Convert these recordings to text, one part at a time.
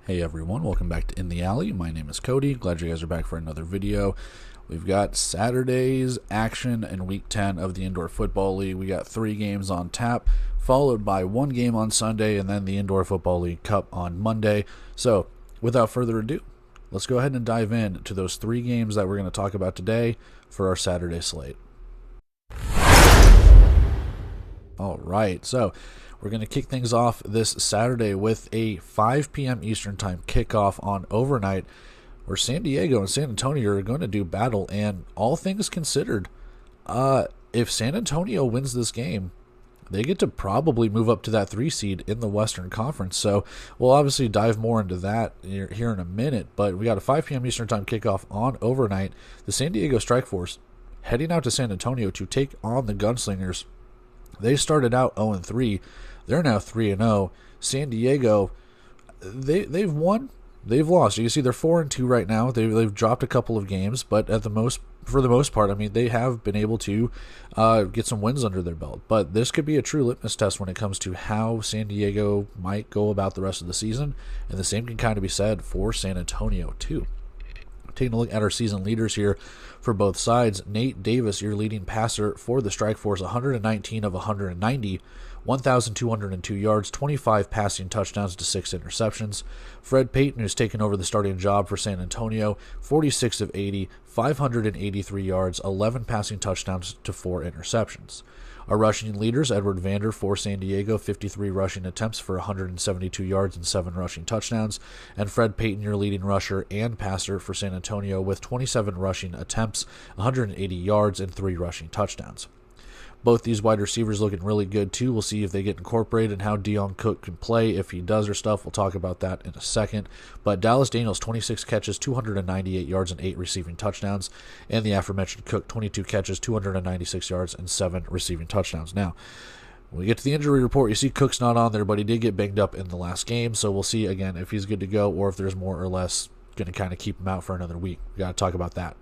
Hey everyone, welcome back to In the Alley. My name is Cody. Glad you guys are back for another video. We've got Saturday's action in Week 10 of the Indoor Football League. We got 3 games on tap, followed by 1 game on Sunday, and then the Indoor Football League Cup on Monday. So, without further ado, let's go ahead and dive in to those 3 games that we're going to talk about today for our Saturday slate. Alright, so we're going to kick things off this Saturday with a 5 p.m. Eastern Time kickoff on overnight, where San Diego and San Antonio are going to do battle. And all things considered, if San Antonio wins this game, they get to probably move up to that 3 seed in the Western Conference. So we'll obviously dive more into that here in a minute. But we got a 5 p.m. Eastern Time kickoff on overnight. The San Diego Strike Force heading out to San Antonio to take on the Gunslingers. They started out 0-3. They're now 3-0. San Diego, they've won, they've lost. You can see they're 4-2 right now. They've dropped a couple of games, but for the most part, I mean, they have been able to get some wins under their belt. But this could be a true litmus test when it comes to how San Diego might go about the rest of the season, and the same can kind of be said for San Antonio too. Taking a look at our season leaders here for both sides. Nate Davis, your leading passer for the Strike Force, 119 of 190, 1,202 yards, 25 passing touchdowns to 6 interceptions. Fred Payton, who's taken over the starting job for San Antonio, 46 of 80, 583 yards, 11 passing touchdowns to 4 interceptions. Our rushing leaders, Edward Vander for San Diego, 53 rushing attempts for 172 yards and 7 rushing touchdowns. And Fred Payton, your leading rusher and passer for San Antonio, with 27 rushing attempts, 180 yards, and 3 rushing touchdowns. Both these wide receivers looking really good too. We'll see if they get incorporated and how Deon Cook can play. If he does or stuff, we'll talk about that in a second. But Dallas Daniels, 26 catches, 298 yards, and 8 receiving touchdowns. And the aforementioned Cook, 22 catches, 296 yards, and 7 receiving touchdowns. Now, when we get to the injury report, you see Cook's not on there, but he did get banged up in the last game. So we'll see, again, if he's good to go or if there's more or less going to kind of keep him out for another week. We got to talk about that.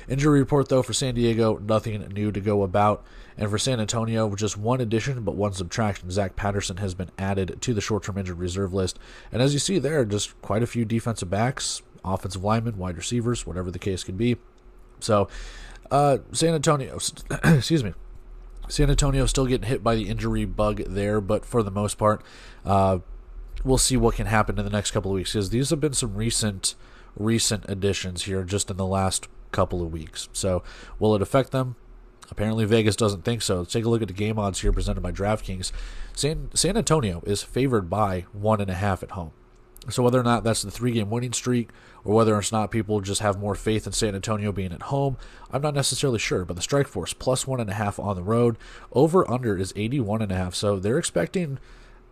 Injury report, though, for San Diego, nothing new to go about. And for San Antonio, just 1 addition but 1 subtraction. Zach Patterson has been added to the short-term injured reserve list. And as you see there, just quite a few defensive backs, offensive linemen, wide receivers, whatever the case could be. So, San Antonio, excuse me. San Antonio still getting hit by the injury bug there, but for the most part, we'll see what can happen in the next couple of weeks, because these have been some recent additions here just in the last couple of weeks. So will it affect them? Apparently Vegas doesn't think so. Let's take a look at the game odds here presented by DraftKings. San Antonio is favored by 1.5 at home. So whether or not that's the 3-game winning streak, or whether or not people just have more faith in San Antonio being at home, I'm not necessarily sure. But the Strike Force plus 1.5 on the road. Over under is 81.5. So they're expecting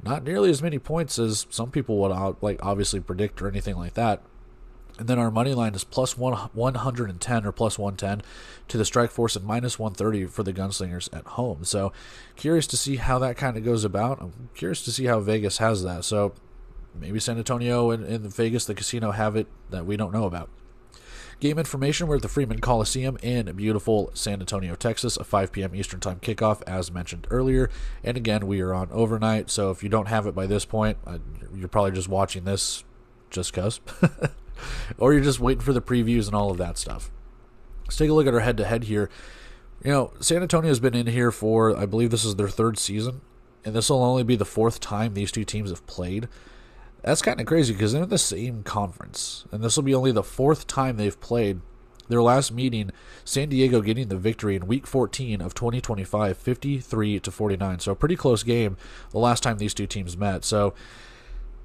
not nearly as many points as some people would obviously predict or anything like that. And then our money line is plus 110 or plus 110 to the Strike Force and minus 130 for the Gunslingers at home. So curious to see how that kind of goes about. I'm curious to see how Vegas has that. So maybe San Antonio and Vegas, the casino, have it that we don't know about. Game information, we're at the Freeman Coliseum in beautiful San Antonio, Texas, a 5 p.m. Eastern Time kickoff, as mentioned earlier. And again, we are on overnight, so if you don't have it by this point, you're probably just watching this just because. Or you're just waiting for the previews and all of that stuff. Let's take a look at our head-to-head here. You know, San Antonio's been in here for, I believe this is their 3rd season, and this will only be the 4th time these 2 teams have played. That's kind of crazy because they're in the same conference, and this will be only the 4th time they've played. Their last meeting, San Diego getting the victory in Week 14 of 2025, 53-49. So a pretty close game the last time these 2 teams met. So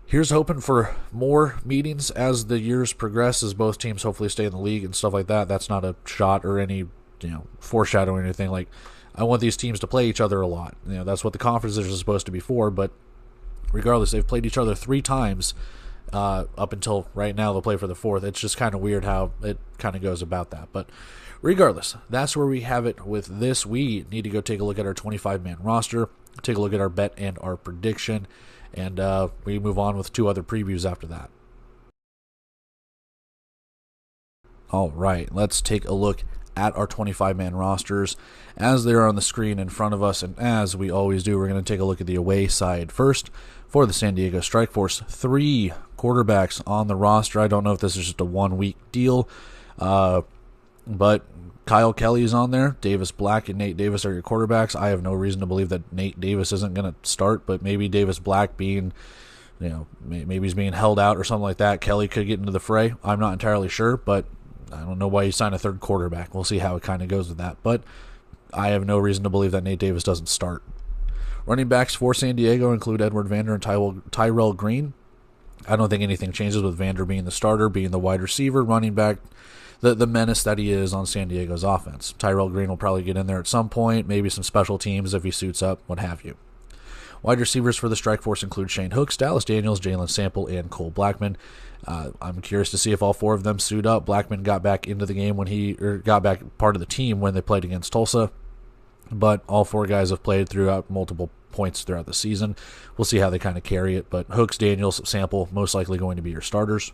here's hoping for more meetings as the years progress, as both teams hopefully stay in the league and stuff like that. That's not a shot or any, foreshadowing or anything. Like, I want these teams to play each other a lot. That's what the conferences are supposed to be for. But regardless, they've played each other 3 times up until right now. They'll play for the 4th. It's just kind of weird how it kind of goes about that. But regardless, that's where we have it with this. We need to go take a look at our 25-man roster, take a look at our bet and our prediction. And we move on with 2 other previews after that. All right, let's take a look at our 25-man rosters as they're on the screen in front of us. And as we always do, we're going to take a look at the away side first. For the San Diego Strikeforce, 3 quarterbacks on the roster. I don't know if this is just a 1-week deal, but Kyle Kelly is on there. Davis Black and Nate Davis are your quarterbacks. I have no reason to believe that Nate Davis isn't going to start, but maybe Davis Black being, maybe he's being held out or something like that. Kelly could get into the fray. I'm not entirely sure, but I don't know why you signed a third quarterback. We'll see how it kind of goes with that, but I have no reason to believe that Nate Davis doesn't start. Running backs for San Diego include Edward Vander and Tyrell Green. I don't think anything changes with Vander being the starter, being the wide receiver, running back, the menace that he is on San Diego's offense. Tyrell Green will probably get in there at some point, maybe some special teams if he suits up, what have you. Wide receivers for the Strikeforce include Shane Hooks, Dallas Daniels, Jalen Sample, and Cole Blackman. I'm curious to see if all 4 of them suit up. Blackman got back into the game got back part of the team when they played against Tulsa. But all 4 guys have played throughout multiple points throughout the season. We'll see how they kind of carry it. But Hooks, Daniels, Sample, most likely going to be your starters.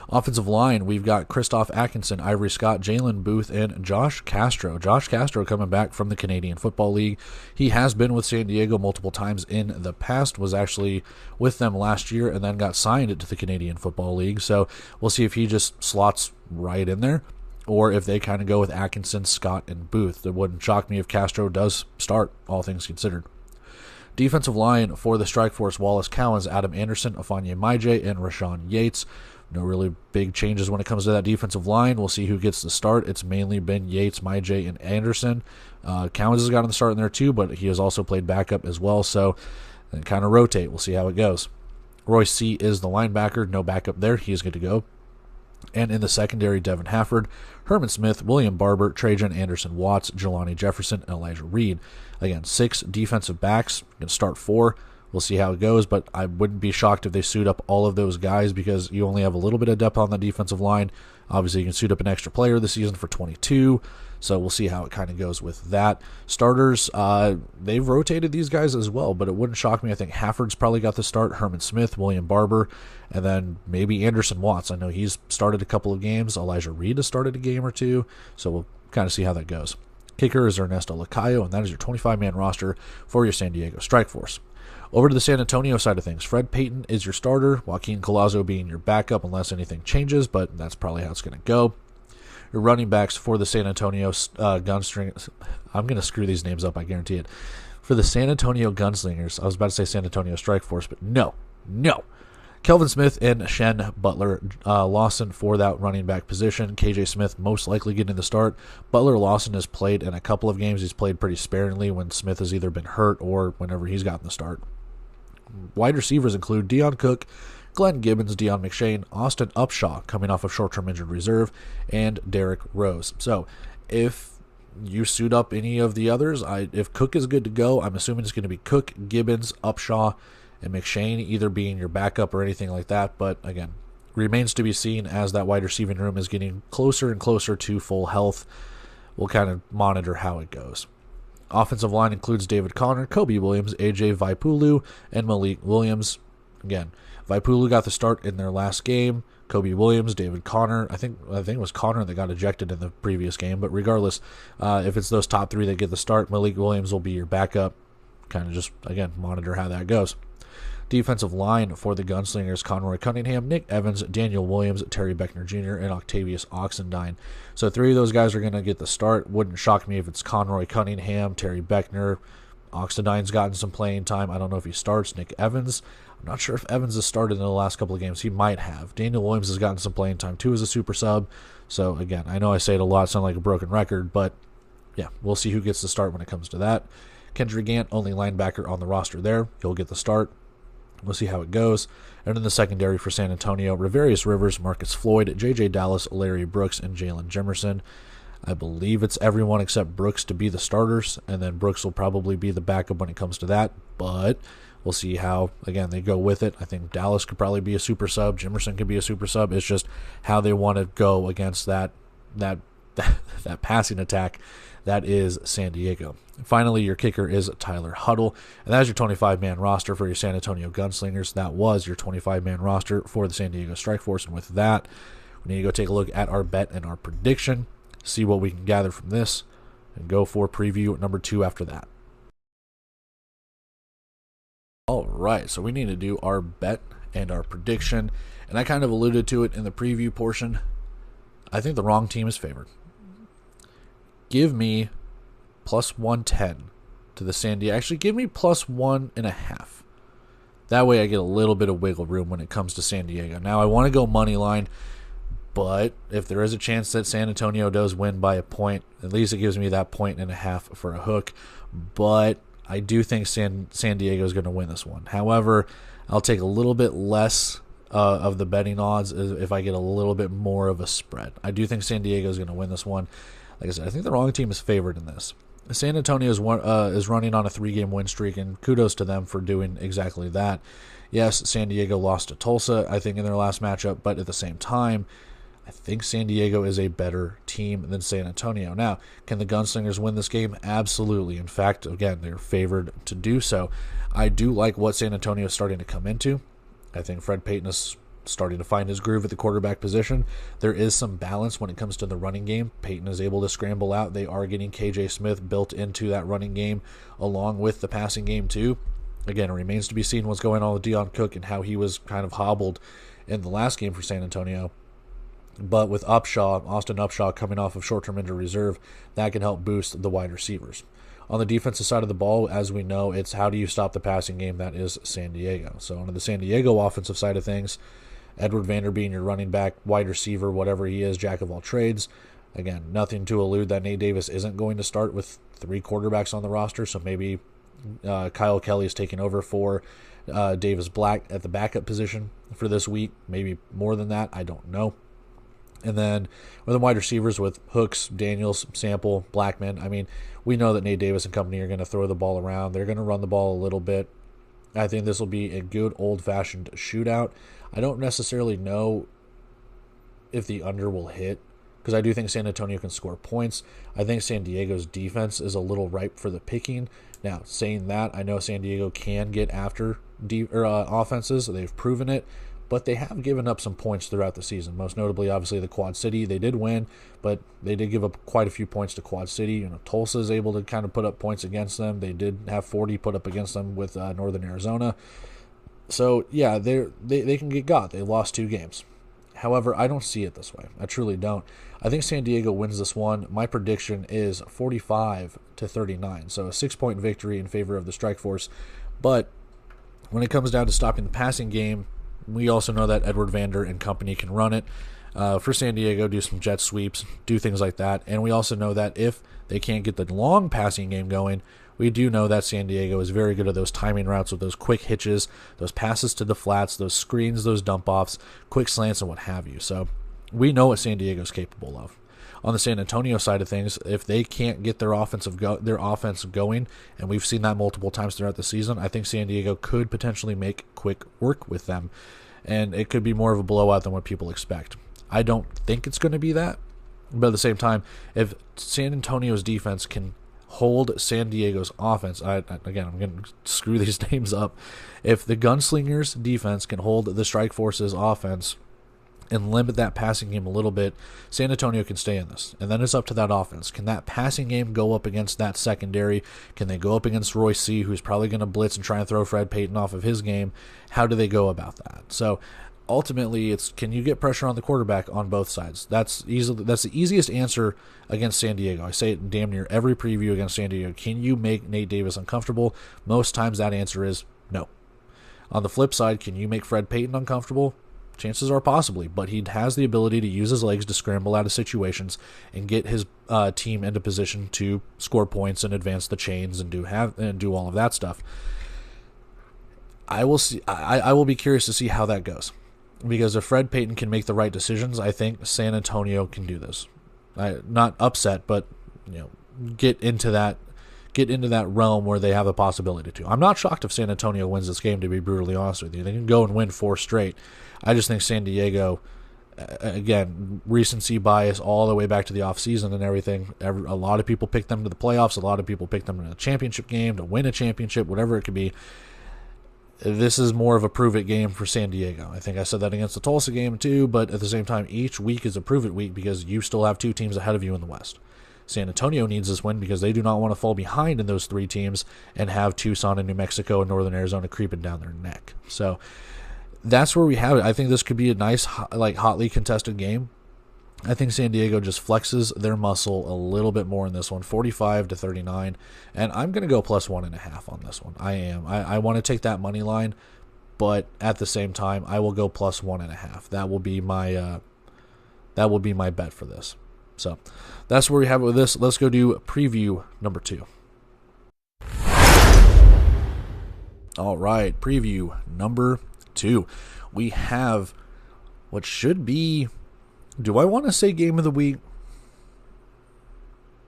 Offensive line, we've got Christoph Atkinson, Ivory Scott, Jalen Booth, and Josh Castro. Josh Castro coming back from the Canadian Football League. He has been with San Diego multiple times in the past, was actually with them last year, and then got signed to the Canadian Football League. So we'll see if he just slots right in there, or if they kind of go with Atkinson, Scott, and Booth. It wouldn't shock me if Castro does start, all things considered. Defensive line for the Strikeforce, Wallace Cowens, Adam Anderson, Afanya Maije, and Rashawn Yates. No really big changes when it comes to that defensive line. We'll see who gets the start. It's mainly been Yates, Maije, and Anderson. Cowens has gotten the start in there too, but he has also played backup as well, so they kind of rotate. We'll see how it goes. Royce C. is the linebacker. No backup there. He is good to go. And in the secondary, Devin Hafford, Herman Smith, William Barber, Trajan Anderson Watts, Jelani Jefferson, and Elijah Reed. Again, 6 defensive backs. Going to start 4. We'll see how it goes, but I wouldn't be shocked if they suit up all of those guys because you only have a little bit of depth on the defensive line. Obviously, you can suit up an extra player this season for 22, so we'll see how it kind of goes with that. Starters, they've rotated these guys as well, but it wouldn't shock me. I think Hafford's probably got the start, Herman Smith, William Barber, and then maybe Anderson Watts. I know he's started a couple of games. Elijah Reed has started a game or 2, so we'll kind of see how that goes. Kicker is Ernesto Lacayo, and that is your 25-man roster for your San Diego Strikeforce. Over to the San Antonio side of things, Fred Payton is your starter, Joaquin Collazo being your backup unless anything changes, but that's probably how it's going to go. Your running backs for the San Antonio Gunslingers, I'm going to screw these names up, I guarantee it. For the San Antonio Gunslingers, I was about to say San Antonio Strikeforce, but no. Kelvin Smith and Shen Butler Lawson for that running back position. KJ Smith most likely getting the start. Butler Lawson has played in a couple of games. He's played pretty sparingly when Smith has either been hurt or whenever he's gotten the start. Wide receivers include Deion Cook, Glenn Gibbons, Deion McShane, Austin Upshaw coming off of short-term injured reserve, and Derek Rose. So if you suit up any of the others, if Cook is good to go, I'm assuming it's going to be Cook, Gibbons, Upshaw, and McShane either being your backup or anything like that. But again, remains to be seen as that wide receiving room is getting closer and closer to full health. We'll kind of monitor how it goes. Offensive line includes David Connor, Kobe Williams, AJ Vaipulu, and Malik Williams. Again, Vaipulu got the start in their last game. Kobe Williams, David Connor. I think it was Connor that got ejected in the previous game. But regardless, if it's those top 3 that get the start, Malik Williams will be your backup. Kind of just, again, monitor how that goes. Defensive line for the Gunslingers, Conroy Cunningham, Nick Evans, Daniel Williams, Terry Beckner Jr., and Octavius Oxendine. So 3 of those guys are going to get the start. Wouldn't shock me if it's Conroy Cunningham, Terry Beckner. Oxendine's gotten some playing time. I don't know if he starts. Nick Evans, I'm not sure if Evans has started in the last couple of games. He might have. Daniel Williams has gotten some playing time too as a super sub. So again, I know I say it a lot, sound like a broken record, but yeah, we'll see who gets the start when it comes to that. Kendrick Gant, only linebacker on the roster there. He'll get the start. We'll see how it goes. And in the secondary for San Antonio, Riverius Rivers, Marcus Floyd, J.J. Dallas, Larry Brooks, and Jalen Jimerson. I believe it's everyone except Brooks to be the starters, and then Brooks will probably be the backup when it comes to that. But we'll see how, again, they go with it. I think Dallas could probably be a super sub. Jimerson could be a super sub. It's just how they want to go against that passing attack. That is San Diego. Finally, your kicker is Tyler Huddle, and that's your 25-man roster for your San Antonio Gunslingers. That was your 25-man roster for the San Diego Strikeforce, and with that, we need to go take a look at our bet and our prediction. see what we can gather from this, and go for preview number 2 after that. All right, so we need to do our bet and our prediction, and I kind of alluded to it in the preview portion. I think the wrong team is favored. Give me plus 110 to the San Diego. Actually, give me plus 1.5. That way I get a little bit of wiggle room when it comes to San Diego. Now, I want to go money line, but if there is a chance that San Antonio does win by a point, at least it gives me that 1.5 for a hook. But I do think San Diego is going to win this one. However, I'll take a little bit less of the betting odds if I get a little bit more of a spread. I do think San Diego is going to win this one. Like I said, I think the wrong team is favored in this. San Antonio is running on a 3-game win streak, and kudos to them for doing exactly that. Yes, San Diego lost to Tulsa, I think, in their last matchup, but at the same time, I think San Diego is a better team than San Antonio. Now, can the Gunslingers win this game? Absolutely. In fact, again, they're favored to do so. I do like what San Antonio is starting to come into. I think Fred Payton is starting to find his groove at the quarterback position. There is some balance when it comes to the running game. Payton is able to scramble out. They are getting KJ Smith built into that running game along with the passing game too. Again, it remains to be seen what's going on with Deion Cook and how he was kind of hobbled in the last game for San Antonio. But with Austin Upshaw coming off of short-term injury reserve, that can help boost the wide receivers. On the defensive side of the ball, as we know, it's how do you stop the passing game? That is San Diego. So on the San Diego offensive side of things, Edward Vander being your running back, wide receiver, whatever he is, jack of all trades. Again, nothing to elude that Nate Davis isn't going to start with 3 quarterbacks on the roster, so maybe Kyle Kelly is taking over for Davis Black at the backup position for this week. Maybe more than that, I don't know. And then with the wide receivers with Hooks, Daniels, Sample, Blackman, I mean, we know that Nate Davis and company are going to throw the ball around. They're going to run the ball a little bit. I think this will be a good old-fashioned shootout. I don't necessarily know if the under will hit because I do think San Antonio can score points. I think San Diego's defense is a little ripe for the picking. Now, saying that, I know San Diego can get after offenses. They've proven it. But they have given up some points throughout the season, most notably, obviously, the Quad City. They did win, but they did give up quite a few points to Quad City. Tulsa is able to kind of put up points against them. They did have 40 put up against them with Northern Arizona. So, yeah, they can get got. They lost 2 games. However, I don't see it this way. I truly don't. I think San Diego wins this one. My prediction is 45-39, so a 6-point victory in favor of the Strike Force. But when it comes down to stopping the passing game, we also know that Edward Vander and company can run it. For San Diego, do some jet sweeps, do things like that. And we also know that if they can't get the long passing game going, we do know that San Diego is very good at those timing routes with those quick hitches, those passes to the flats, those screens, those dump-offs, quick slants, and what have you. So we know what San Diego is capable of. On the San Antonio side of things, if they can't get their offense going, and we've seen that multiple times throughout the season, I think San Diego could potentially make quick work with them, and it could be more of a blowout than what people expect. I don't think it's going to be that, but at the same time, if San Antonio's defense can hold San Diego's offense, again, I'm going to screw these names up. If the Gunslingers' defense can hold the Strike Force's offense and limit that passing game a little bit, San Antonio can stay in this. And then it's up to that offense. Can that passing game go up against that secondary? Can they go up against Roy C., who's probably going to blitz and try and throw Fred Payton off of his game? How do they go about that? So ultimately, it's can you get pressure on the quarterback on both sides? That's the easiest answer against San Diego. I say it in damn near every preview against San Diego. Can you make Nate Davis uncomfortable? Most times that answer is no. On the flip side, can you make Fred Payton uncomfortable? Chances are possibly, but he has the ability to use his legs to scramble out of situations and get his team into position to score points and advance the chains and do all of that stuff. I will be curious to see how that goes, because if Fred Payton can make the right decisions, I think San Antonio can do this. Not upset, but get into that realm where they have a possibility to. I'm not shocked if San Antonio wins this game, to be brutally honest with you. They can go and win 4 straight. I just think San Diego, again, recency bias all the way back to the offseason and everything. A lot of people picked them to the playoffs. A lot of people picked them in a championship game, to win a championship, whatever it could be. this is more of a prove-it game for San Diego. I think I said that against the Tulsa game too, but at the same time, each week is a prove-it week because you still have 2 teams ahead of you in the West. San Antonio needs this win because they do not want to fall behind in those 3 teams and have Tucson and New Mexico and Northern Arizona creeping down their neck. So that's where we have it. I think this could be a nice, hotly contested game. I think San Diego just flexes their muscle a little bit more in this one, 45-39, and I'm going to go plus 1.5 on this one. I am. I want to take that money line, but at the same time, I will go plus 1.5. That will be my bet for this. So that's where we have it with this. Let's go do preview number 2. All right, preview number 2. We have what should be, do I want to say game of the week?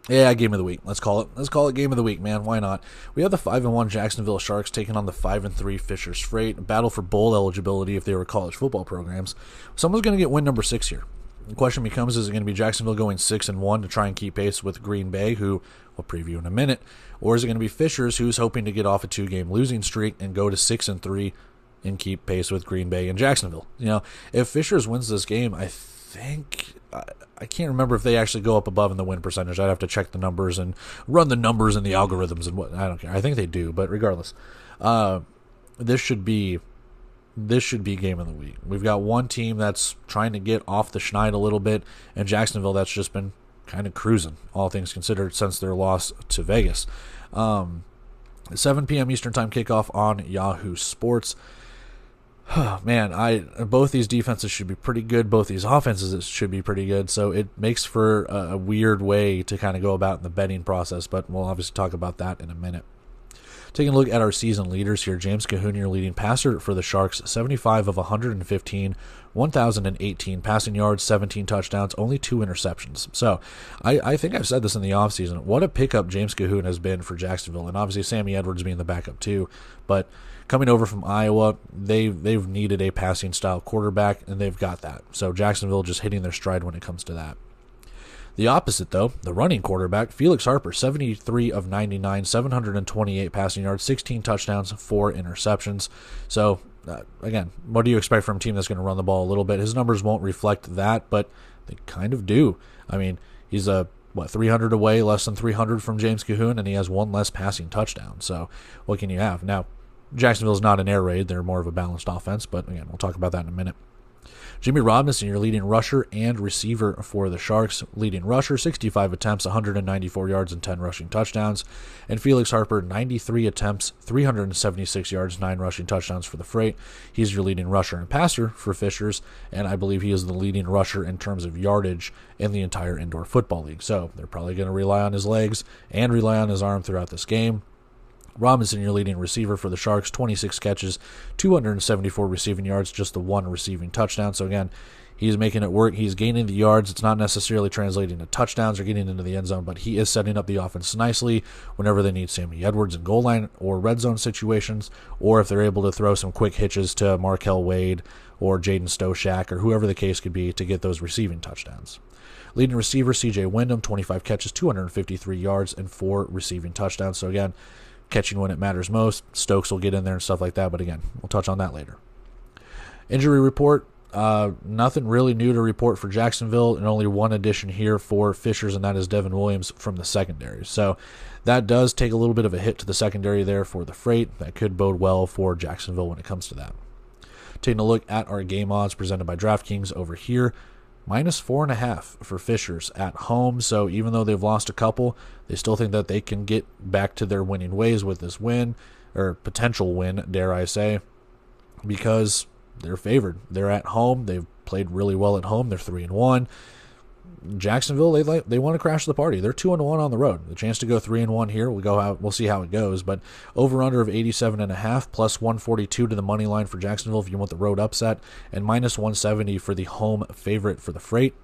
Yeah, game of the week. Let's call it game of the week, man. Why not? We have the 5-1 Jacksonville Sharks taking on the 5-3 Fishers Freight. A battle for bowl eligibility if they were college football programs. Someone's going to get win number 6 here. The question becomes, is it going to be Jacksonville going 6-1 to try and keep pace with Green Bay, who we'll preview in a minute, or is it going to be Fishers, who's hoping to get off a 2-game losing streak and go to 6-3 and keep pace with Green Bay and Jacksonville? You know, if Fishers wins this game, I think I can't remember if they actually go up above in the win percentage. I'd have to check the numbers and run the numbers and the algorithms and what. I don't care. I think they do, but regardless, this should be game of the week. We've got one team that's trying to get off the schneid a little bit, and Jacksonville that's just been kind of cruising, all things considered, since their loss to Vegas. 7 p.m. Eastern Time kickoff on Yahoo Sports. Man, both these defenses should be pretty good. Both these offenses should be pretty good. So it makes for a weird way to kind of go about in the betting process, but we'll obviously talk about that in a minute. Taking a look at our season leaders here, James Cahoon, your leading passer for the Sharks, 75 of 115, 1,018 passing yards, 17 touchdowns, only 2 interceptions. So I think I've said this in the offseason. What a pickup James Cahoon has been for Jacksonville, and obviously Sammy Edwards being the backup too. But coming over from Iowa, they've needed a passing style quarterback, and they've got that. So Jacksonville just hitting their stride when it comes to that. The opposite, though, the running quarterback, Felix Harper, 73 of 99, 728 passing yards, 16 touchdowns, 4 interceptions. So, again, what do you expect from a team that's going to run the ball a little bit? His numbers won't reflect that, but they kind of do. I mean, he's 300 away, less than 300 from James Cahoon, and he has 1 less passing touchdown. So, what can you have? Now, Jacksonville's not an air raid. They're more of a balanced offense, but, again, we'll talk about that in a minute. Jimmy Robinson, your leading rusher and receiver for the Sharks. Leading rusher, 65 attempts, 194 yards, and 10 rushing touchdowns. And Felix Harper, 93 attempts, 376 yards, 9 rushing touchdowns for the Freight. He's your leading rusher and passer for Fishers, and I believe he is the leading rusher in terms of yardage in the entire indoor football league. So they're probably going to rely on his legs and rely on his arm throughout this game. Robinson, your leading receiver for the Sharks, 26 catches, 274 receiving yards, just the 1 receiving touchdown. So again, he's making it work. He's gaining the yards. It's not necessarily translating to touchdowns or getting into the end zone, but he is setting up the offense nicely whenever they need Sammy Edwards in goal line or red zone situations, or if they're able to throw some quick hitches to Markel Wade or Jaden Stoshak or whoever the case could be to get those receiving touchdowns. Leading receiver, CJ Wyndham, 25 catches, 253 yards, and 4 receiving touchdowns. So again, catching when it matters most. Stokes will get in there and stuff like that, but again, we'll touch on that later. Injury report, nothing really new to report for Jacksonville, and only one addition here for Fishers, and that is Devin Williams from the secondary. So that does take a little bit of a hit to the secondary there for the Freight. That could bode well for Jacksonville when it comes to that. Taking a look at our game odds presented by DraftKings over here. -4.5 for Fishers at home. So even though they've lost a couple, they still think that they can get back to their winning ways with this win, or potential win, dare I say, because they're favored. They're at home. They've played really well at home. They're 3-1. Jacksonville, they want to crash the party. They're 2-1 on the road. The chance to go 3-1 here. We'll see how it goes. But over under of 87.5 plus 142 to the money line for Jacksonville if you want the road upset, and -170 for the home favorite for the Freight.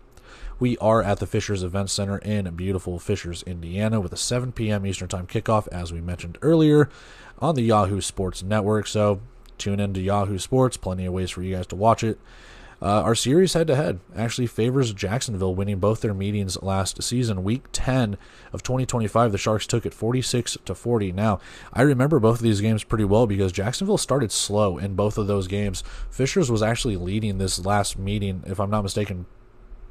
We are at the Fishers Event Center in beautiful Fishers, Indiana, with a 7 p.m. Eastern Time kickoff, as we mentioned earlier, on the Yahoo Sports Network. So tune in to Yahoo Sports. Plenty of ways for you guys to watch it. Our series head-to-head actually favors Jacksonville, winning both their meetings last season. Week 10 of 2025, the Sharks took it 46-40. Now, I remember both of these games pretty well because Jacksonville started slow in both of those games. Fishers was actually leading this last meeting, if I'm not mistaken,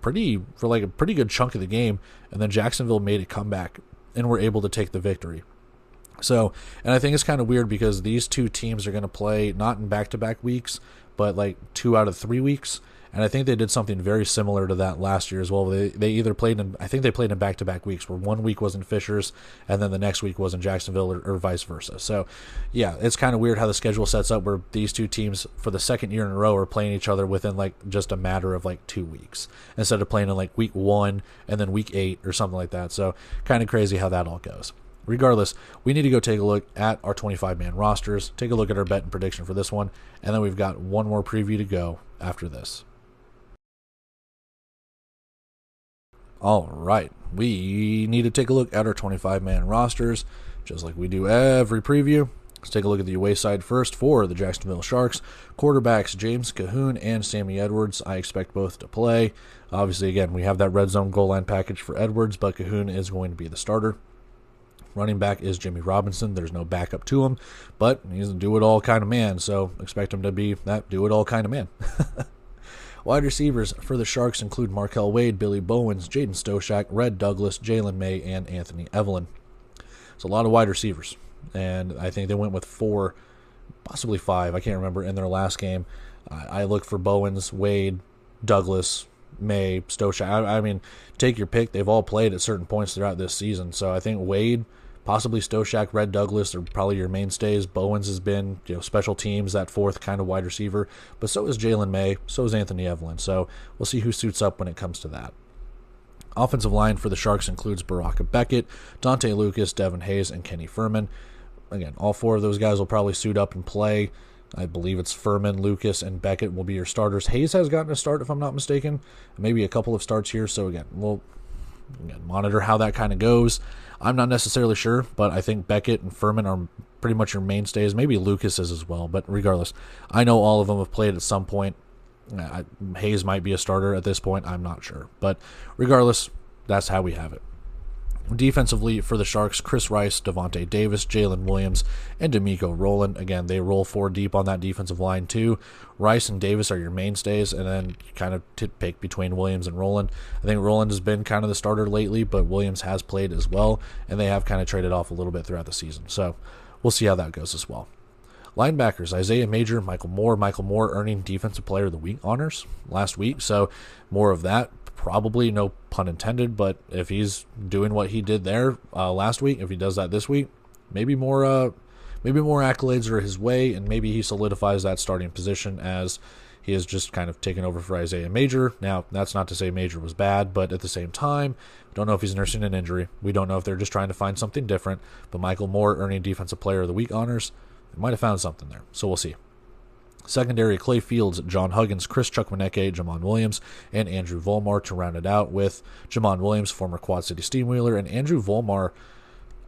for like a pretty good chunk of the game, and then Jacksonville made a comeback and were able to take the victory. So, and I think it's kind of weird because these two teams are going to play not in back-to-back weeks, but like 2 out of 3 weeks. And I think they did something very similar to that last year as well. They either played in, I think they played in back-to-back weeks where 1 week was in Fishers and then the next week was in Jacksonville or vice versa. So, yeah, it's kind of weird how the schedule sets up where these two teams for the second year in a row are playing each other within like just a matter of like 2 weeks instead of playing in like week 1 and then week 8 or something like that. So, kind of crazy how that all goes. Regardless, we need to go take a look at our 25-man rosters, take a look at our bet and prediction for this one, and then we've got one more preview to go after this. All right, we need to take a look at our 25-man rosters, just like we do every preview. Let's take a look at the away side first for the Jacksonville Sharks. Quarterbacks James Cahoon and Sammy Edwards. I expect both to play. Obviously, again, we have that red zone goal line package for Edwards, but Cahoon is going to be the starter. Running back is Jimmy Robinson. There's no backup to him, but he's a do-it-all kind of man, so expect him to be that do-it-all kind of man. Wide receivers for the Sharks include Markel Wade, Billy Bowens, Jaden Stoshak, Red Douglas, Jalen May, and Anthony Evelyn. It's a lot of wide receivers, and I think they went with 4, possibly 5, I can't remember, in their last game. I look for Bowens, Wade, Douglas, May, Stoshak. I mean, take your pick. They've all played at certain points throughout this season, so I think Wade, possibly Stoshak, Red Douglas are probably your mainstays. Bowens has been, special teams, that 4th kind of wide receiver. But so is Jalen May, so is Anthony Evelyn. So we'll see who suits up when it comes to that. Offensive line for the Sharks includes Baraka Beckett, Dante Lucas, Devin Hayes, and Kenny Furman. Again, all 4 of those guys will probably suit up and play. I believe it's Furman, Lucas, and Beckett will be your starters. Hayes has gotten a start, if I'm not mistaken. Maybe a couple of starts here. So again, we'll monitor how that kind of goes. I'm not necessarily sure, but I think Beckett and Furman are pretty much your mainstays. Maybe Lucas is as well, but regardless, I know all of them have played at some point. Hayes might be a starter at this point. I'm not sure, but regardless, that's how we have it. Defensively for the Sharks, Chris Rice, Devontae Davis, Jalen Williams, and D'Amico Rowland. Again, they roll 4 deep on that defensive line too. Rice and Davis are your mainstays, and then kind of pick between Williams and Rowland. I think Rowland has been kind of the starter lately, but Williams has played as well, and they have kind of traded off a little bit throughout the season. So we'll see how that goes as well. Linebackers, Isaiah Major, Michael Moore. Michael Moore earning Defensive Player of the Week honors last week, so more of that. Probably, no pun intended, but if he's doing what he did there last week, if he does that this week, maybe more accolades are his way, and maybe he solidifies that starting position as he has just kind of taken over for Isaiah Major. Now, that's not to say Major was bad, but at the same time, we don't know if he's nursing an injury. We don't know if they're just trying to find something different, but Michael Moore earning Defensive Player of the Week honors, they might have found something there, so we'll see. Secondary, Clay Fields, John Huggins, Chris Chukwuneke, Jamon Williams, and Andrew Volmar to round it out with Jamon Williams, former Quad City Steamwheeler, and Andrew Volmar.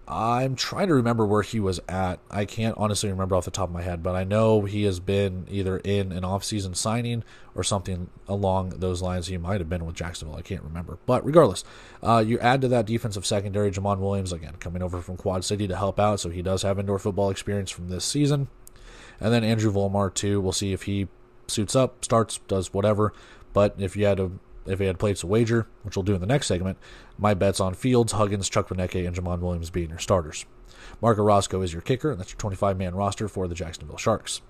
I'm trying to remember where he was at. I can't honestly remember off the top of my head, but I know he has been either in an off-season signing or something along those lines. He might have been with Jacksonville. I can't remember. But regardless, you add to that defensive secondary, Jamon Williams, again, coming over from Quad City to help out, so he does have indoor football experience from this season. And then Andrew Volmar too. We'll see if he suits up, starts, does whatever. But if he had played a wager, which we'll do in the next segment, my bet's on Fields, Huggins, Chukwuneke, and Jamon Williams being your starters. Mark Orozco is your kicker, and that's your 25-man roster for the Jacksonville Sharks.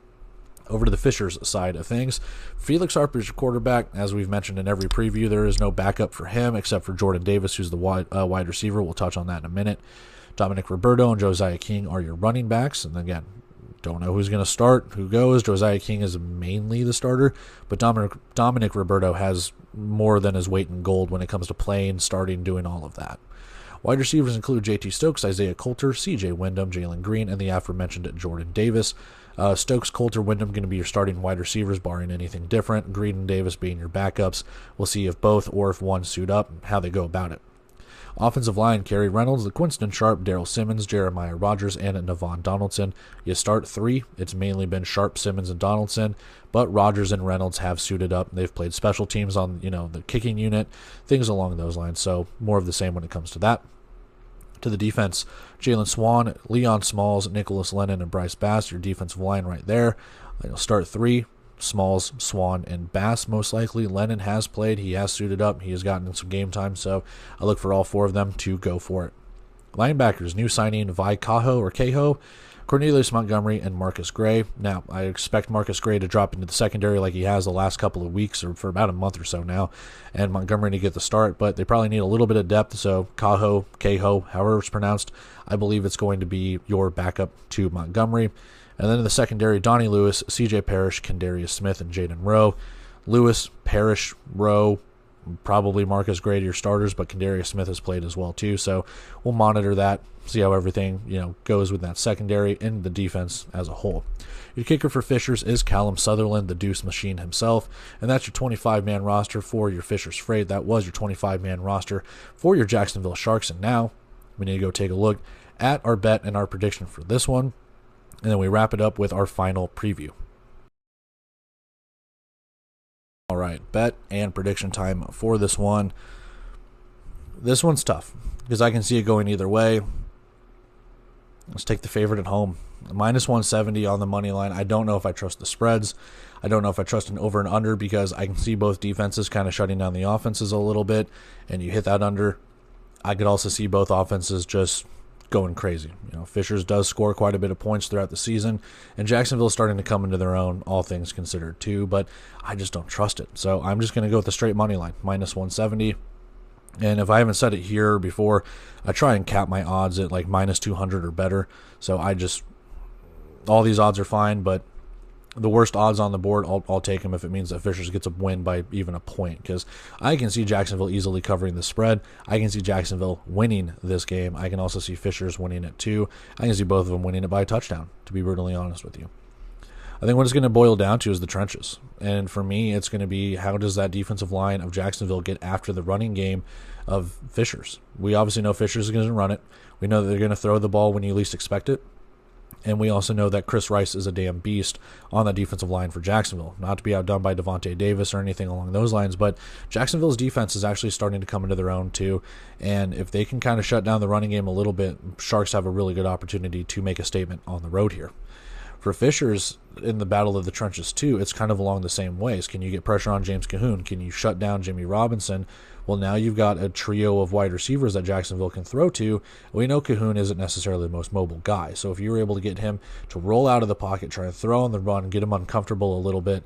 Over to the Fishers side of things, Felix Harper is your quarterback. As we've mentioned in every preview, there is no backup for him except for Jordan Davis, who's the wide receiver. We'll touch on that in a minute. Dominic Roberto and Josiah King are your running backs, and again, don't know who's going to start, who goes. Josiah King is mainly the starter, but Dominic Roberto has more than his weight in gold when it comes to playing, starting, doing all of that. Wide receivers include JT Stokes, Isaiah Coulter, CJ Wyndham, Jalen Green, and the aforementioned Jordan Davis. Stokes, Coulter, Wyndham going to be your starting wide receivers, barring anything different. Green and Davis being your backups. We'll see if both or if one suit up and how they go about it. Offensive line, Kerry Reynolds, Quinston Sharp, Daryl Simmons, Jeremiah Rogers, and Navon Donaldson. You start three, it's mainly been Sharp, Simmons, and Donaldson, but Rogers and Reynolds have suited up. They've played special teams on, the kicking unit, things along those lines, so more of the same when it comes to that. To the defense, Jalen Swan, Leon Smalls, Nicholas Lennon, and Bryce Bass, your defensive line right there. You'll start three, Smalls, Swan, and Bass most likely. Lennon has played. He has suited up. He has gotten some game time, so I look for all four of them to go for it. Linebackers, new signing Vi Cahoe, Cornelius Montgomery, and Marcus Gray. Now, I expect Marcus Gray to drop into the secondary like he has the last couple of weeks or for about a month or so now, and Montgomery to get the start, but they probably need a little bit of depth, so Cahoe, however it's pronounced, I believe it's going to be your backup to Montgomery. And then in the secondary, Donnie Lewis, CJ Parrish, Kendarius Smith, and Jaden Rowe. Lewis, Parrish, Rowe, probably Marcus Gray to your starters, but Kendarius Smith has played as well too, so we'll monitor that, see how everything goes with that secondary and the defense as a whole. Your kicker for Fishers is Callum Sutherland, the Deuce Machine himself, and that's your 25-man roster for your Fishers Freight. That was your 25-man roster for your Jacksonville Sharks, and now we need to go take a look at our bet and our prediction for this one. And then we wrap it up with our final preview. All right, bet and prediction time for this one. This one's tough because I can see it going either way. Let's take the favorite at home. Minus 170 on the money line. I don't know if I trust the spreads. I don't know if I trust an over and under because I can see both defenses kind of shutting down the offenses a little bit, and you hit that under. I could also see both offenses just going crazy. Fishers does score quite a bit of points throughout the season, and Jacksonville's starting to come into their own, all things considered too, but I just don't trust it. So I'm just going to go with the straight money line, minus 170. And if I haven't said it here before, I try and cap my odds at like minus 200 or better. So all these odds are fine, but the worst odds on the board, I'll take them if it means that Fishers gets a win by even a point, because I can see Jacksonville easily covering the spread. I can see Jacksonville winning this game. I can also see Fishers winning it too. I can see both of them winning it by a touchdown, to be brutally honest with you. I think what it's going to boil down to is the trenches. And for me, it's going to be how does that defensive line of Jacksonville get after the running game of Fishers. We obviously know Fishers is going to run it. We know that they're going to throw the ball when you least expect it. And we also know that Chris Rice is a damn beast on that defensive line for Jacksonville. Not to be outdone by Devontae Davis or anything along those lines, but Jacksonville's defense is actually starting to come into their own too. And if they can kind of shut down the running game a little bit, Sharks have a really good opportunity to make a statement on the road here. For Fishers, in the battle of the trenches too, it's kind of along the same ways. Can you get pressure on James Cahoon? Can you shut down Jimmy Robinson? Well, now you've got a trio of wide receivers that Jacksonville can throw to. We know Cahoon isn't necessarily the most mobile guy, so if you're able to get him to roll out of the pocket, try and throw on the run, get him uncomfortable a little bit,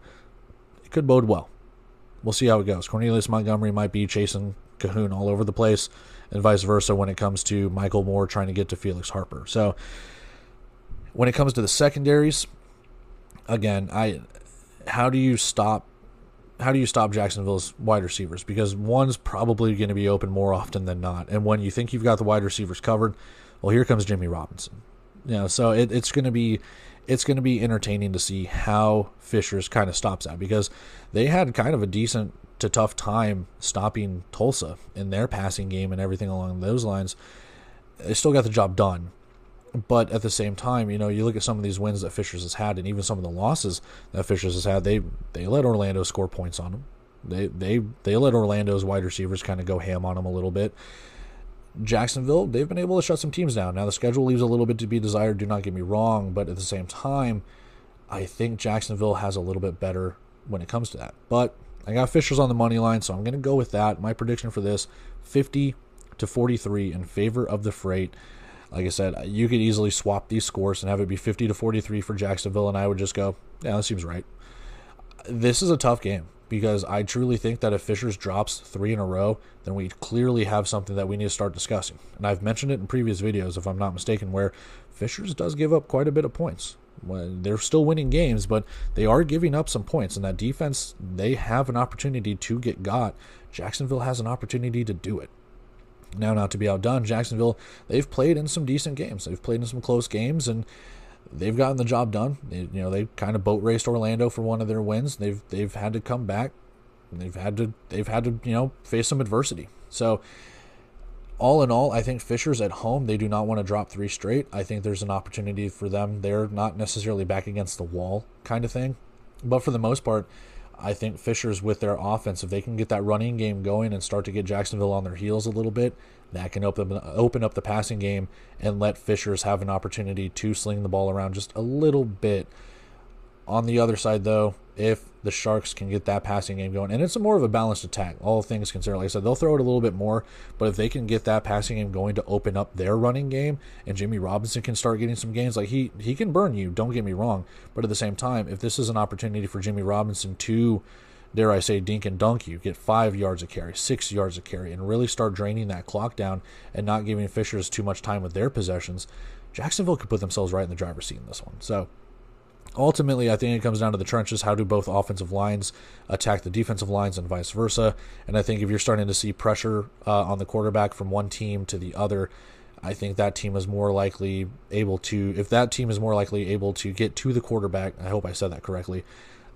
it could bode well. We'll see how it goes. Cornelius Montgomery might be chasing Cahoon all over the place, and vice versa when it comes to Michael Moore trying to get to Felix Harper. So when it comes to the secondaries, again, how do you stop Jacksonville's wide receivers? Because one's probably going to be open more often than not. And when you think you've got the wide receivers covered, well, here comes Jimmy Robinson. So it's going to be entertaining to see how Fishers kind of stops that, because they had kind of a decent to tough time stopping Tulsa in their passing game and everything along those lines. They still got the job done. But at the same time, you look at some of these wins that Fishers has had, and even some of the losses that Fishers has had, they let Orlando score points on them. They let Orlando's wide receivers kind of go ham on them a little bit. Jacksonville, they've been able to shut some teams down. Now, the schedule leaves a little bit to be desired, do not get me wrong, but at the same time, I think Jacksonville has a little bit better when it comes to that. But I got Fishers on the money line, so I'm going to go with that. My prediction for this, 50-43 in favor of the Freight. Like I said, you could easily swap these scores and have it be 50-43 for Jacksonville, and I would just go, yeah, that seems right. This is a tough game because I truly think that if Fishers drops 3 in a row, then we clearly have something that we need to start discussing. And I've mentioned it in previous videos, if I'm not mistaken, where Fishers does give up quite a bit of points. They're still winning games, but they are giving up some points. And that defense, they have an opportunity to get got. Jacksonville has an opportunity to do it. Now, not to be outdone, Jacksonville, they've played in some decent games. They've played in some close games, and they've gotten the job done. They kind of boat raced Orlando for one of their wins. They've had to come back. They've had to face some adversity. So all in all, I think Fisher's at home. They do not want to drop 3 straight. I think there's an opportunity for them. They're not necessarily back against the wall kind of thing. But for the most part, I think Fisher's with their offense, if they can get that running game going and start to get Jacksonville on their heels a little bit, that can open up the passing game and let Fisher's have an opportunity to sling the ball around just a little bit. On the other side, though, if the Sharks can get that passing game going, and it's more of a balanced attack, all things considered. Like I said, they'll throw it a little bit more, but if they can get that passing game going to open up their running game, and Jimmy Robinson can start getting some gains, like he can burn you, don't get me wrong, but at the same time, if this is an opportunity for Jimmy Robinson to, dare I say, dink and dunk you, get 5 yards a carry, 6 yards a carry, and really start draining that clock down and not giving Fishers too much time with their possessions, Jacksonville could put themselves right in the driver's seat in this one. So ultimately, I think it comes down to the trenches. How do both offensive lines attack the defensive lines and vice versa? And I think if you're starting to see pressure on the quarterback from one team to the other, I think that team is more likely able to, if that team is more likely able to get to the quarterback, I hope I said that correctly,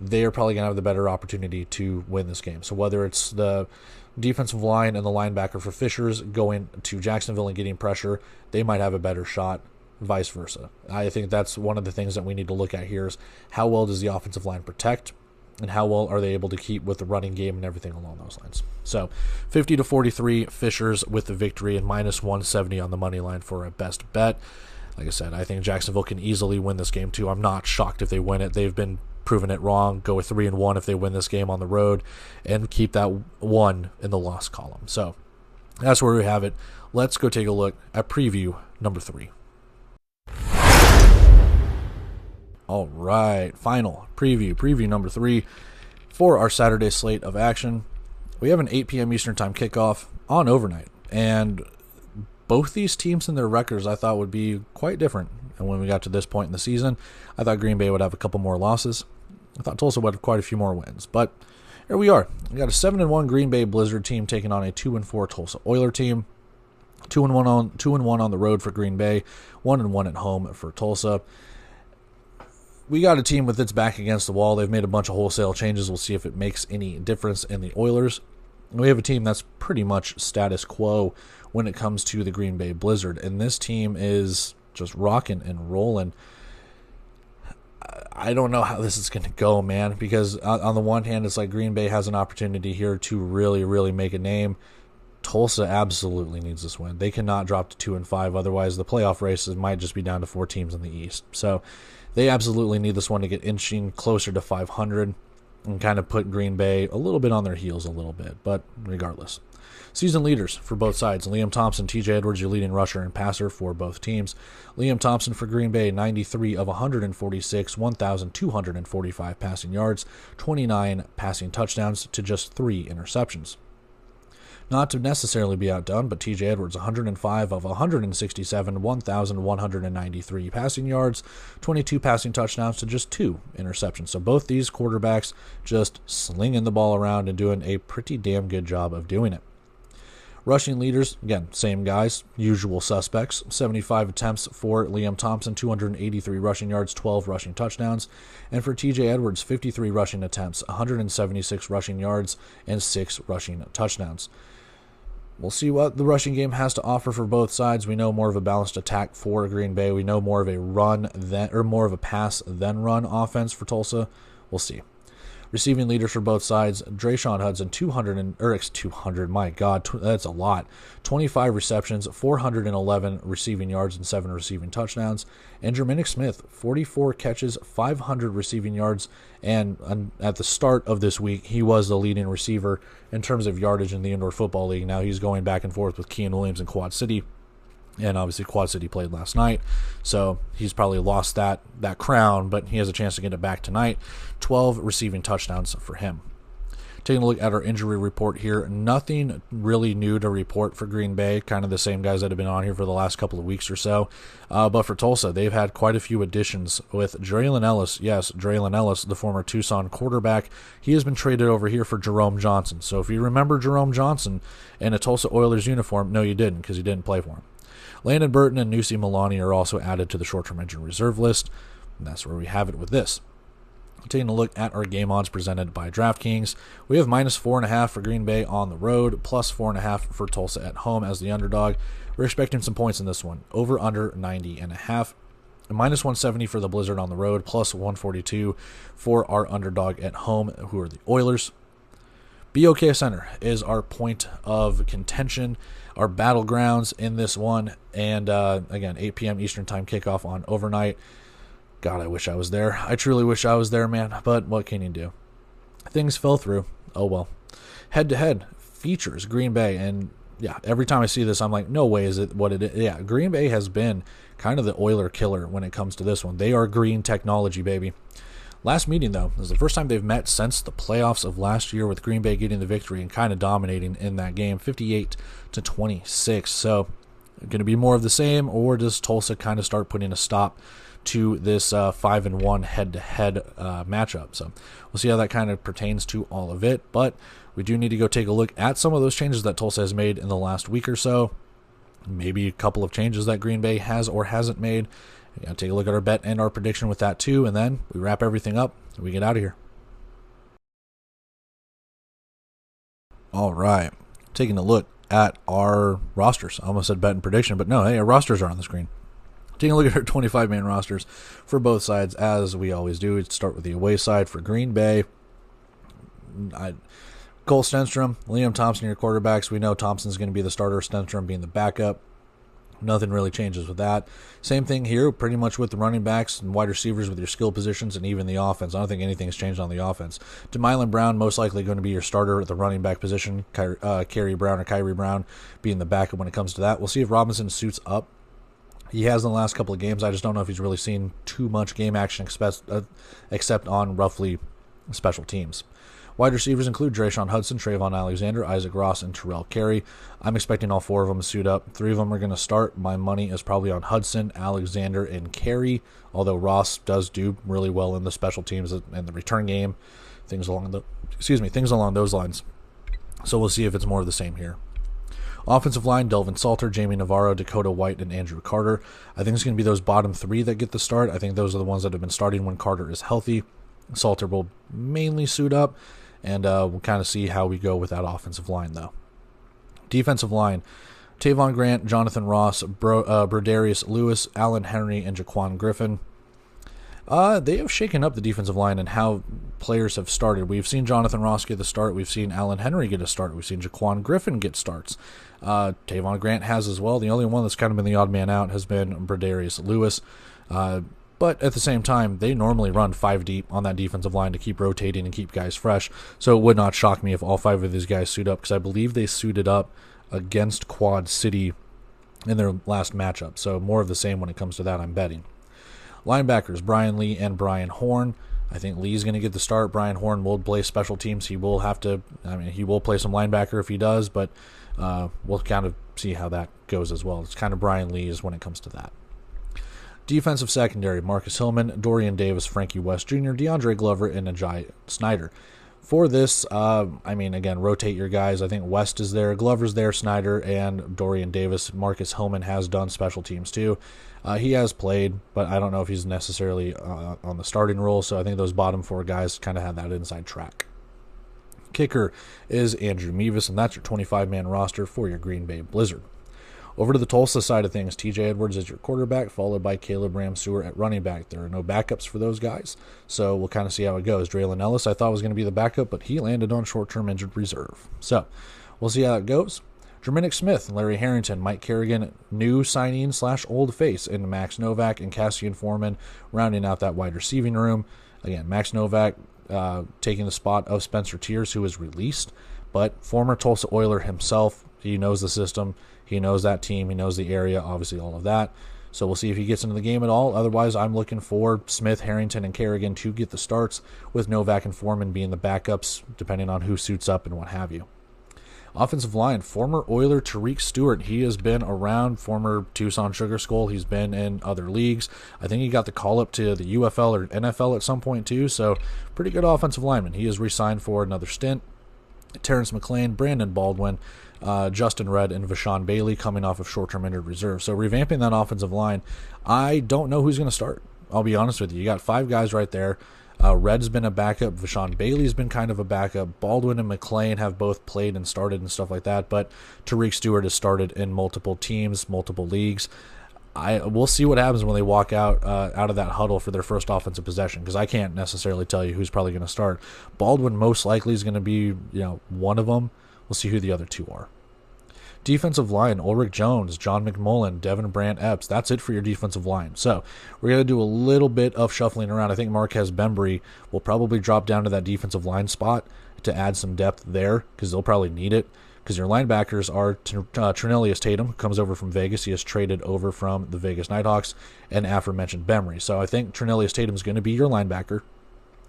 they're probably going to have the better opportunity to win this game. So whether it's the defensive line and the linebacker for Fishers going to Jacksonville and getting pressure, they might have a better shot. Vice versa. I think that's one of the things that we need to look at here is how well does the offensive line protect and how well are they able to keep with the running game and everything along those lines. So 50-43 Fishers with the victory and -170 on the money line for a best bet. Like I said, I think Jacksonville can easily win this game too. I'm not shocked if they win it. They've been proving it wrong. Go with 3-1 if they win this game on the road and keep that 1 in the loss column. So that's where we have it. Let's go take a look at preview number 3. All right, final preview number 3 for our Saturday slate of action. We have an 8 p.m. Eastern Time kickoff on overnight, and both these teams and their records I thought would be quite different. And when we got to this point in the season, I thought Green Bay would have a couple more losses. I thought Tulsa would have quite a few more wins, but here we are. We got a 7-1 Green Bay Blizzard team taking on a 2-4 Tulsa Oiler team. 2-1 on the road for Green Bay, 1-1 at home for Tulsa. We got a team with its back against the wall. They've made a bunch of wholesale changes. We'll see if it makes any difference in the Oilers. We have a team that's pretty much status quo when it comes to the Green Bay Blizzard, and this team is just rocking and rolling. I don't know how this is going to go, man, because on the one hand, it's like Green Bay has an opportunity here to really, really make a name. Tulsa absolutely needs this win. They cannot drop to 2-5, otherwise the playoff races might just be down to 4 teams in the East. So they absolutely need this one to get inching closer to 500 and kind of put Green Bay a little bit on their heels a little bit, but regardless. Season leaders for both sides. Liam Thompson, TJ Edwards, your leading rusher and passer for both teams. Liam Thompson for Green Bay, 93 of 146, 1,245 passing yards, 29 passing touchdowns to just 3 interceptions. Not to necessarily be outdone, but TJ Edwards, 105 of 167, 1,193 passing yards, 22 passing touchdowns to just 2 interceptions. So both these quarterbacks just slinging the ball around and doing a pretty damn good job of doing it. Rushing leaders, again, same guys, usual suspects. 75 attempts for Liam Thompson, 283 rushing yards, 12 rushing touchdowns. And for TJ Edwards, 53 rushing attempts, 176 rushing yards, and 6 rushing touchdowns. We'll see what the rushing game has to offer for both sides. We know more of a balanced attack for Green Bay. We know more of a more of a pass than run offense for Tulsa. We'll see. Receiving leaders for both sides, Drayshawn Hudson, 200, my God, that's a lot. 25 receptions, 411 receiving yards, and 7 receiving touchdowns. And Jermaine Smith, 44 catches, 500 receiving yards, and at the start of this week, he was the leading receiver in terms of yardage in the Indoor Football League. Now he's going back and forth with Kean Williams in Quad City. And obviously Quad City played last night, so he's probably lost that crown, but he has a chance to get it back tonight. 12 receiving touchdowns for him. Taking a look at our injury report here, nothing really new to report for Green Bay, kind of the same guys that have been on here for the last couple of weeks or so. But for Tulsa, they've had quite a few additions with Draylen Ellis. Yes, Draylen Ellis, the former Tucson quarterback. He has been traded over here for Jerome Johnson. So if you remember Jerome Johnson in a Tulsa Oilers uniform, no you didn't, because he didn't play for him. Landon Burton and Nusi Milani are also added to the short-term injury reserve list, and that's where we have it with this. Taking a look at our game odds presented by DraftKings, we have -4.5 for Green Bay on the road, +4.5 for Tulsa at home as the underdog. We're expecting some points in this one. Over under 90.5. -170 for the Blizzard on the road, +142 for our underdog at home, who are the Oilers. BOK Center is our point of contention, our battlegrounds in this one. And again, 8 p.m. Eastern Time kickoff on overnight. God, I wish I was there. I truly wish I was there, man. But what can you do? Things fell through. Oh, well. Head-to-head features Green Bay. And, yeah, every time I see this, I'm like, no way is it what it is. Yeah, Green Bay has been kind of the Oiler killer when it comes to this one. They are green technology, baby. Last meeting, though, is the first time they've met since the playoffs of last year, with Green Bay getting the victory and kind of dominating in that game, 58-26. So, going to be more of the same, or does Tulsa kind of start putting a stop to this 5-1 head-to-head matchup? So we'll see how that kind of pertains to all of it. But we do need to go take a look at some of those changes that Tulsa has made in the last week or so. Maybe a couple of changes that Green Bay has or hasn't made. We got to take a look at our bet and our prediction with that too, and then we wrap everything up and we get out of here. All right, taking a look at our rosters. I almost said bet and prediction, but no, hey, our rosters are on the screen. Taking a look at our 25-man rosters for both sides, as we always do. We'd start with the away side for Green Bay. Cole Stenstrom, Liam Thompson, your quarterbacks. We know Thompson's going to be the starter, Stenstrom being the backup. Nothing really changes with that. Same thing here, pretty much with the running backs and wide receivers with your skill positions, and even the offense. I don't think anything's changed on the offense. DeMylan Brown, most likely going to be your starter at the running back position. Kyrie Brown being the backup when it comes to that. We'll see if Robinson suits up. He has in the last couple of games. I just don't know if he's really seen too much game action except on roughly special teams. Wide receivers include Drayshawn Hudson, Trayvon Alexander, Isaac Ross, and Terrell Carey. I'm expecting all four of them to suit up. Three of them are going to start. My money is probably on Hudson, Alexander, and Carey, although Ross does do really well in the special teams and the return game, things along those lines. So we'll see if it's more of the same here. Offensive line, Delvin Salter, Jamie Navarro, Dakota White, and Andrew Carter. I think it's going to be those bottom three that get the start. I think those are the ones that have been starting when Carter is healthy. Salter will mainly suit up, and we'll kind of see how we go with that offensive line, though. Defensive line, Tavon Grant, Jonathan Ross, Brodarius Lewis, Allen Henry, and Jaquan Griffin. They have shaken up the defensive line and how players have started. We've seen Jonathan Ross get the start. We've seen Allen Henry get a start. We've seen Jaquan Griffin get starts. Tavon Grant has as well. The only one that's kind of been the odd man out has been Brodarius Lewis. But at the same time, they normally run 5 deep on that defensive line to keep rotating and keep guys fresh. So it would not shock me if all 5 of these guys suit up, because I believe they suited up against Quad City in their last matchup. So more of the same when it comes to that, I'm betting. Linebackers, Brian Lee and Brian Horn. I think Lee's going to get the start. Brian Horn will play special teams. He will play some linebacker if he does, but we'll kind of see how that goes as well. It's kind of Brian Lee's when it comes to that. Defensive secondary, Marcus Hillman, Dorian Davis, Frankie West Jr., DeAndre Glover, and Ajay Snyder. For this, again, rotate your guys. I think West is there, Glover's there, Snyder, and Dorian Davis. Marcus Hillman has done special teams too. He has played, but I don't know if he's necessarily on the starting role, so I think those bottom 4 guys kind of have that inside track. Kicker is Andrew Mevis, and that's your 25-man roster for your Green Bay Blizzard. Over to the Tulsa side of things, TJ Edwards is your quarterback, followed by Caleb Ramseur at running back. There are no backups for those guys, so we'll kind of see how it goes. Draylon Ellis, I thought was going to be the backup, but he landed on short-term injured reserve. So we'll see how it goes. Jerminic Smith, Larry Harrington, Mike Kerrigan, new signing / old face, and Max Novak and Cassian Foreman rounding out that wide receiving room. Again, Max Novak taking the spot of Spencer Tiers, who was released, but former Tulsa Oiler himself. He knows the system. He knows that team. He knows the area, obviously all of that. So we'll see if he gets into the game at all. Otherwise, I'm looking for Smith, Harrington, and Kerrigan to get the starts, with Novak and Foreman being the backups, depending on who suits up and what have you. Offensive line, former Oiler Tariq Stewart. He has been around, former Tucson Sugar Skull. He's been in other leagues. I think he got the call up to the UFL or NFL at some point too, so pretty good offensive lineman. He is re-signed for another stint. Terrence McLean, Brandon Baldwin, Justin Redd, and Vashawn Bailey coming off of short-term injured reserve. So revamping that offensive line, I don't know who's going to start. I'll be honest with you. You got 5 guys right there. Red's been a backup. Vashawn Bailey's been kind of a backup. Baldwin and McLean have both played and started and stuff like that, but Tariq Stewart has started in multiple teams, multiple leagues. We'll see what happens when they walk out of that huddle for their first offensive possession, because I can't necessarily tell you who's probably going to start. Baldwin most likely is going to be one of them. We'll see who the other two are. Defensive line, Ulrich Jones, John McMullen, Devin Brandt Epps. That's it for your defensive line. So we're going to do a little bit of shuffling around. I think Marquez Bembry will probably drop down to that defensive line spot to add some depth there, because they'll probably need it. Because your linebackers are Trinelius Tatum, who comes over from Vegas. He has traded over from the Vegas Nighthawks, and aforementioned Bembry. So I think Trinelius Tatum is going to be your linebacker,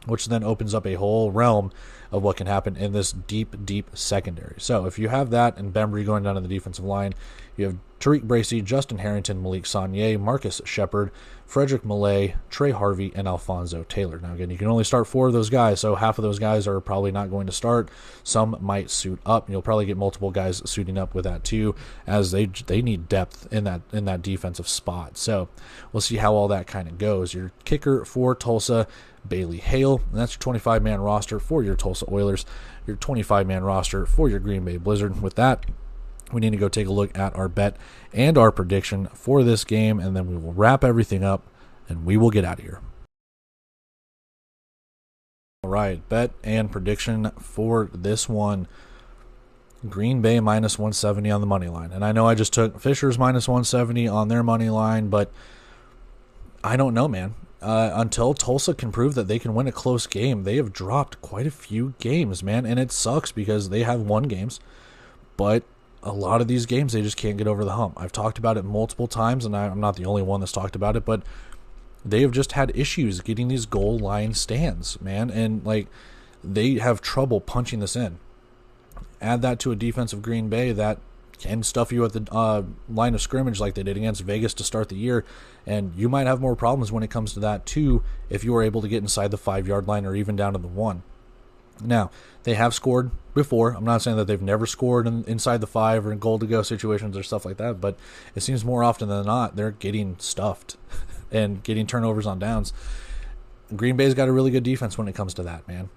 which then opens up a whole realm of what can happen in this deep, deep secondary. So if you have that and Bembry going down to the defensive line, you have Tariq Bracy, Justin Harrington, Malik Saunier, Marcus Shepard, Frederick Millay, Trey Harvey, and Alfonso Taylor. Now, again, you can only start 4 of those guys, so half of those guys are probably not going to start. Some might suit up. You'll probably get multiple guys suiting up with that too, as they need depth in that defensive spot. So we'll see how all that kind of goes. Your kicker for Tulsa, Bailey Hale, and that's your 25-man roster for your Tulsa Oilers, your 25-man roster for your Green Bay Blizzard. With that, we need to go take a look at our bet and our prediction for this game, and then we will wrap everything up, and we will get out of here. All right, bet and prediction for this one. Green Bay minus 170 on the money line. And I know I just took Fisher's minus 170 on their money line, but I don't know, man. Until Tulsa can prove that they can win a close game, they have dropped quite a few games, man, and it sucks because they have won games, but a lot of these games they just can't get over the hump. I've talked about it multiple times, and I'm not the only one that's talked about it, but they have just had issues getting these goal line stands, man, and they have trouble punching this in. Add that to a defensive Green Bay that can stuff you at the line of scrimmage like they did against Vegas to start the year, and you might have more problems when it comes to that too if you are able to get inside the 5-yard line or even down to the 1. Now, they have scored before. I'm not saying that they've never scored inside the 5 or in goal-to-go situations or stuff like that, but it seems more often than not they're getting stuffed and getting turnovers on downs. Green Bay's got a really good defense when it comes to that, man.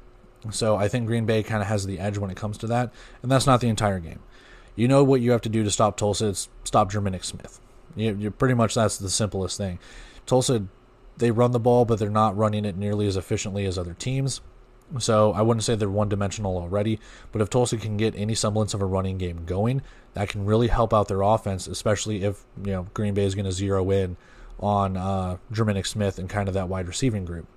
So I think Green Bay kind of has the edge when it comes to that, and that's not the entire game. You know what you have to do to stop Tulsa is stop Jerminic Smith. You pretty much, that's the simplest thing. Tulsa, they run the ball, but they're not running it nearly as efficiently as other teams. So I wouldn't say they're one-dimensional already, but if Tulsa can get any semblance of a running game going, that can really help out their offense, especially if Green Bay is going to zero in on Jerminic Smith and kind of that wide receiving group.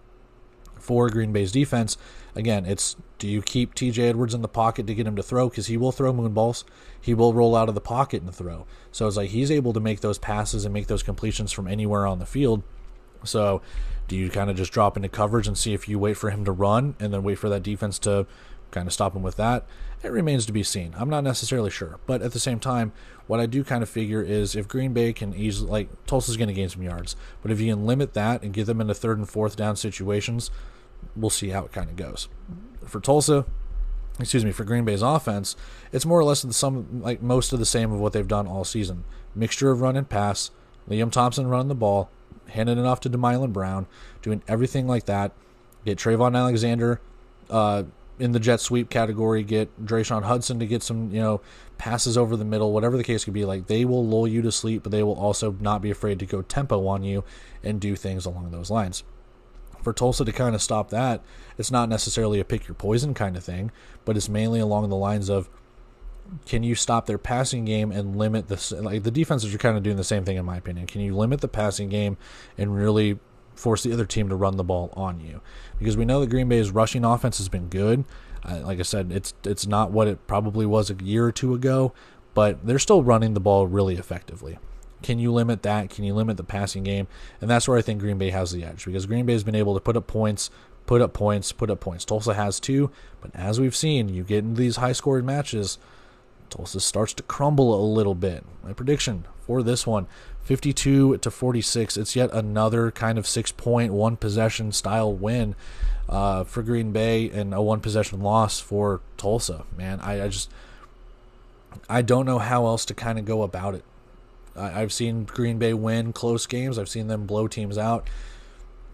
For Green Bay's defense, again, it's do you keep TJ Edwards in the pocket to get him to throw, because he will throw moonballs. He will roll out of the pocket and throw. So it's like he's able to make those passes and make those completions from anywhere on the field. So do you kind of just drop into coverage and see if you wait for him to run and then wait for that defense to kind of stop him with that? It remains to be seen. I'm not necessarily sure. But at the same time, what I do kind of figure is if Green Bay can easily, Tulsa's going to gain some yards, but if you can limit that and get them into 3rd and 4th down situations, we'll see how it kind of goes. For Green Bay's offense, it's more or less most of the same of what they've done all season. Mixture of run and pass, Liam Thompson running the ball, handing it off to DeMylan Brown, doing everything like that. Get Trayvon Alexander in the jet sweep category, get Drayshawn Hudson to get some, passes over the middle, whatever the case could be. They will lull you to sleep, but they will also not be afraid to go tempo on you and do things along those lines. For Tulsa to kind of stop that, it's not necessarily a pick your poison kind of thing, but it's mainly along the lines of, can you stop their passing game and limit the defenses are kind of doing the same thing in my opinion. Can you limit the passing game and really force the other team to run the ball on you? Because we know that Green Bay's rushing offense has been good. Like I said, it's not what it probably was a year or two ago, but they're still running the ball really effectively. Can you limit that? Can you limit the passing game? And that's where I think Green Bay has the edge, because Green Bay has been able to put up points. Tulsa has too, but as we've seen, you get into these high-scoring matches, Tulsa starts to crumble a little bit. My prediction for this one, 52-46. It's yet another kind of 6-point, one-possession style win for Green Bay and a one-possession loss for Tulsa. Man, I don't know how else to kind of go about it. I've seen Green Bay win close games. I've seen them blow teams out.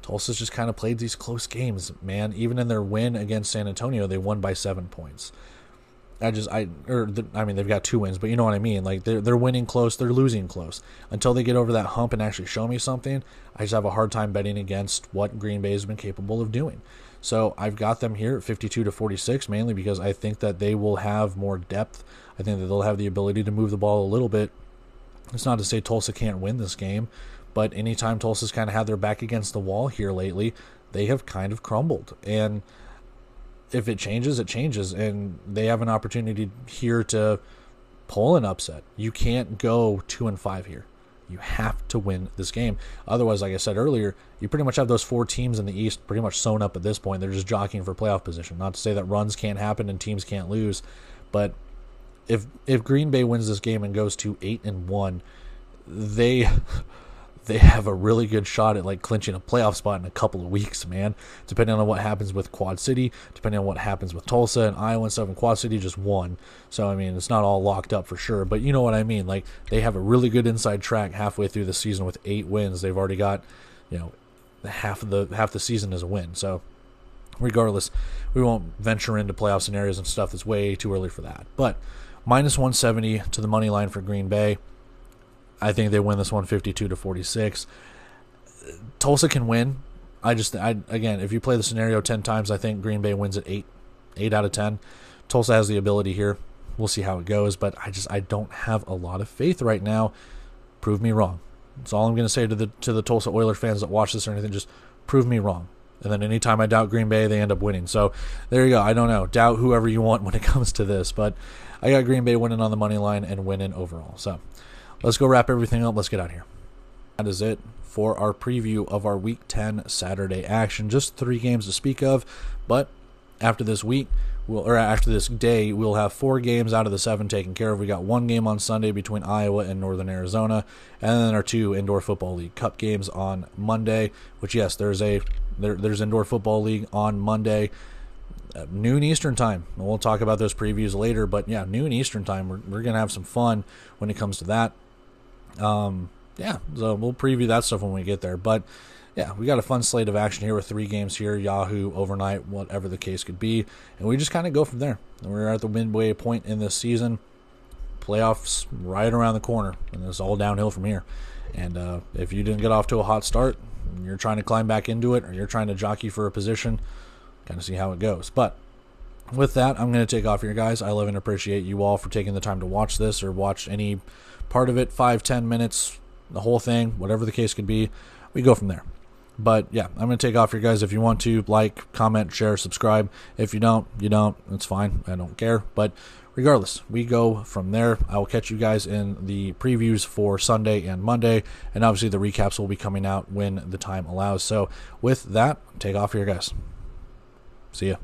Tulsa's just kind of played these close games, man. Even in their win against San Antonio, they won by 7 points. I mean, they've got 2 wins, but you know what I mean. Like, they're winning close, they're losing close. Until they get over that hump and actually show me something, I just have a hard time betting against what Green Bay has been capable of doing. So I've got them here at 52-46, mainly because I think that they will have more depth. I think that they'll have the ability to move the ball a little bit. It's not to say Tulsa can't win this game, but anytime Tulsa's kind of had their back against the wall here lately, they have kind of crumbled. And if it changes, it changes, and they have an opportunity here to pull an upset. You can't go 2-5 here. You have to win this game. Otherwise, like I said earlier, you pretty much have those 4 teams in the East pretty much sewn up at this point. They're just jockeying for playoff position. Not to say that runs can't happen and teams can't lose, but if Green Bay wins this game and goes to 8-1, they have a really good shot at like clinching a playoff spot in a couple of weeks, man. Depending on what happens with Quad City, depending on what happens with Tulsa and Iowa and stuff. And Quad City just won, so I mean it's not all locked up for sure. But you know what I mean. Like, they have a really good inside track halfway through the season with 8 wins. They've already got, half the season as a win. So regardless, we won't venture into playoff scenarios and stuff. It's way too early for that. But minus 170 to the money line for Green Bay. I think they win this one 52-46. Tulsa can win. Again, if you play the scenario 10 times, I think Green Bay wins at 8 out of 10. Tulsa has the ability here. We'll see how it goes, but I don't have a lot of faith right now. Prove me wrong. That's all I'm going to say to the Tulsa Oilers fans that watch this or anything. Just prove me wrong. And then anytime I doubt Green Bay, they end up winning. So there you go. I don't know. Doubt whoever you want when it comes to this, but I got Green Bay winning on the money line and winning overall. So let's go wrap everything up. Let's get out of here. That is it for our preview of our Week 10 Saturday action. Just 3 games to speak of, but after this day, we'll have 4 games out of the 7 taken care of. We got 1 game on Sunday between Iowa and Northern Arizona, and then our 2 Indoor Football League Cup games on Monday, which, yes, there's Indoor Football League on Monday, noon Eastern time. And we'll talk about those previews later, but yeah, noon Eastern time. We're going to have some fun when it comes to that. So we'll preview that stuff when we get there. But yeah, we got a fun slate of action here with 3 games here, Yahoo, overnight, whatever the case could be. And we just kind of go from there. And we're at the midway point in this season. Playoffs right around the corner, and it's all downhill from here. And if you didn't get off to a hot start, and you're trying to climb back into it, or you're trying to jockey for a position, kind of see how it goes. But with that, I'm going to take off here, guys. I love and appreciate you all for taking the time to watch this or watch any part of it, 5-10 minutes, the whole thing, whatever the case could be. We go from there. But yeah, I'm going to take off here, guys. If you want to, like, comment, share, subscribe. If you don't, you don't. It's fine. I don't care. But regardless, we go from there. I will catch you guys in the previews for Sunday and Monday. And obviously the recaps will be coming out when the time allows. So with that, take off here, guys. See ya.